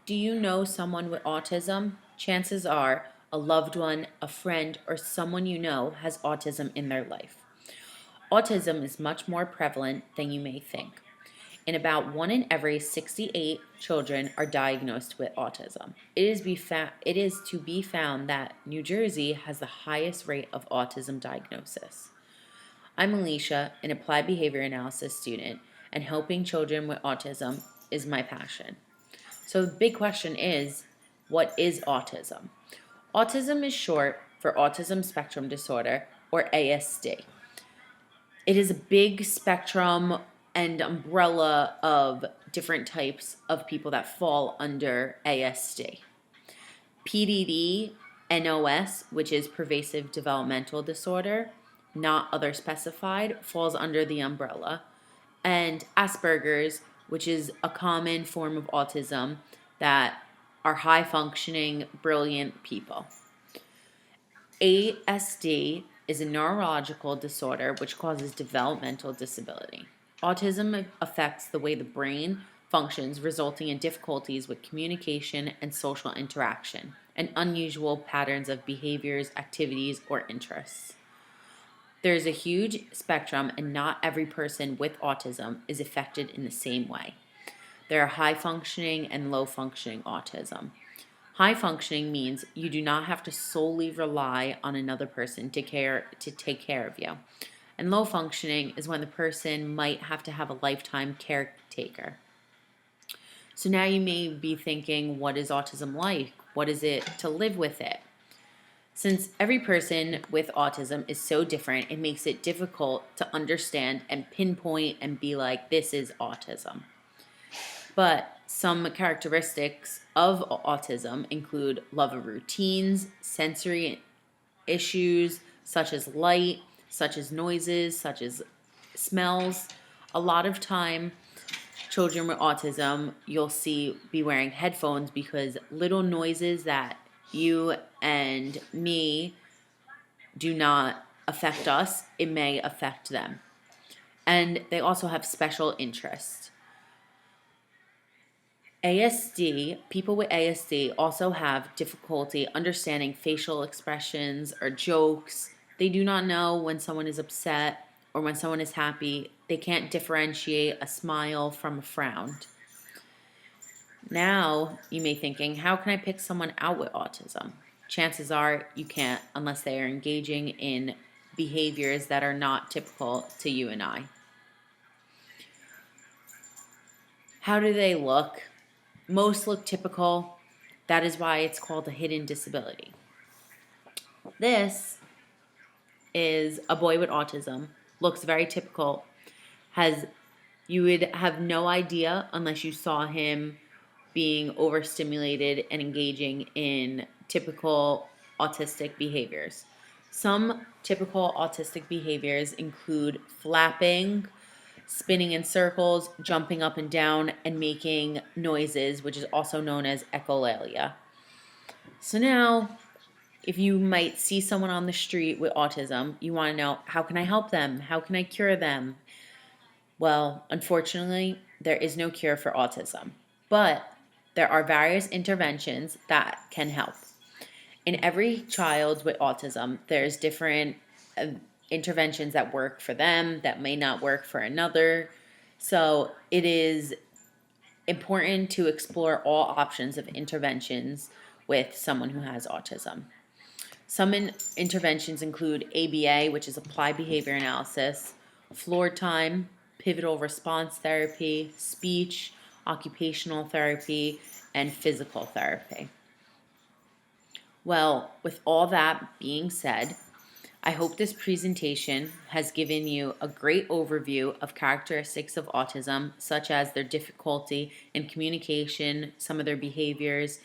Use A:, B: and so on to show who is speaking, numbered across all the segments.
A: Do you know someone with autism? Chances are a loved one, a friend, or someone you know has autism in their life. Autism is much more prevalent than you may think. And about 1 in every 68 children are diagnosed with autism. It is to be found that New Jersey has the highest rate of autism diagnosis. I'm Alicia, an applied behavior analysis student, and helping children with autism is my passion. So the big question is, what is autism? Autism is short for autism spectrum disorder, or ASD. It is a big spectrum and umbrella of different types of people that fall under ASD. PDD, NOS, which is pervasive developmental disorder, not other specified, falls under the umbrella. And Asperger's, which is a common form of autism that are high functioning, brilliant people. ASD is a neurological disorder which causes developmental disability. Autism affects the way the brain functions, resulting in difficulties with communication and social interaction, and unusual patterns of behaviors, activities, or interests. There is a huge spectrum, and not every person with autism is affected in the same way. There are high functioning and low functioning autism. High functioning means you do not have to solely rely on another person to take care of you. And low functioning is when the person might have to have a lifetime caretaker. So now you may be thinking, what is autism like? What is it to live with it? Since every person with autism is so different, it makes it difficult to understand and pinpoint and be like, this is autism. But some characteristics of autism include love of routines, sensory issues such as light, such as noises, such as smells. A lot of time, children with autism, you'll see be wearing headphones because little noises that you and me do not affect us, it may affect them. And they also have special interests. ASD, people with ASD also have difficulty understanding facial expressions or jokes. They do not know when someone is upset or when someone is happy. They can't differentiate a smile from a frown. Now, you may be thinking, how can I pick someone out with autism? Chances are you can't unless they are engaging in behaviors that are not typical to you and I. How do they look? Most look typical. That is why it's called a hidden disability. This is a boy with autism, looks very typical, you would have no idea unless you saw him being overstimulated and engaging in typical autistic behaviors. Some typical autistic behaviors include flapping, spinning in circles, jumping up and down, and making noises, which is also known as echolalia. So now, if you might see someone on the street with autism, you want to know, how can I help them? How can I cure them? Well, unfortunately, there is no cure for autism, but there are various interventions that can help. In every child with autism, there's different interventions that work for them that may not work for another. So it is important to explore all options of interventions with someone who has autism. Some interventions include ABA, which is applied behavior analysis, floor time, pivotal response therapy, speech, occupational therapy, and physical therapy. Well, with all that being said, I hope this presentation has given you a great overview of characteristics of autism, such as their difficulty in communication, some of their behaviors,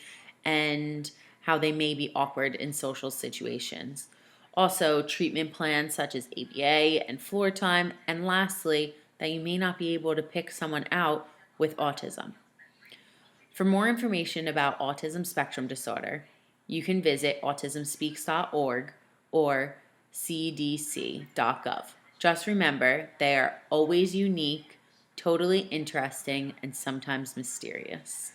A: and how they may be awkward in social situations. Also, treatment plans such as ABA and floor time, and lastly, that you may not be able to pick someone out with autism. For more information about autism spectrum disorder, you can visit autismspeaks.org or cdc.gov. Just remember, they are always unique, totally interesting, and sometimes mysterious.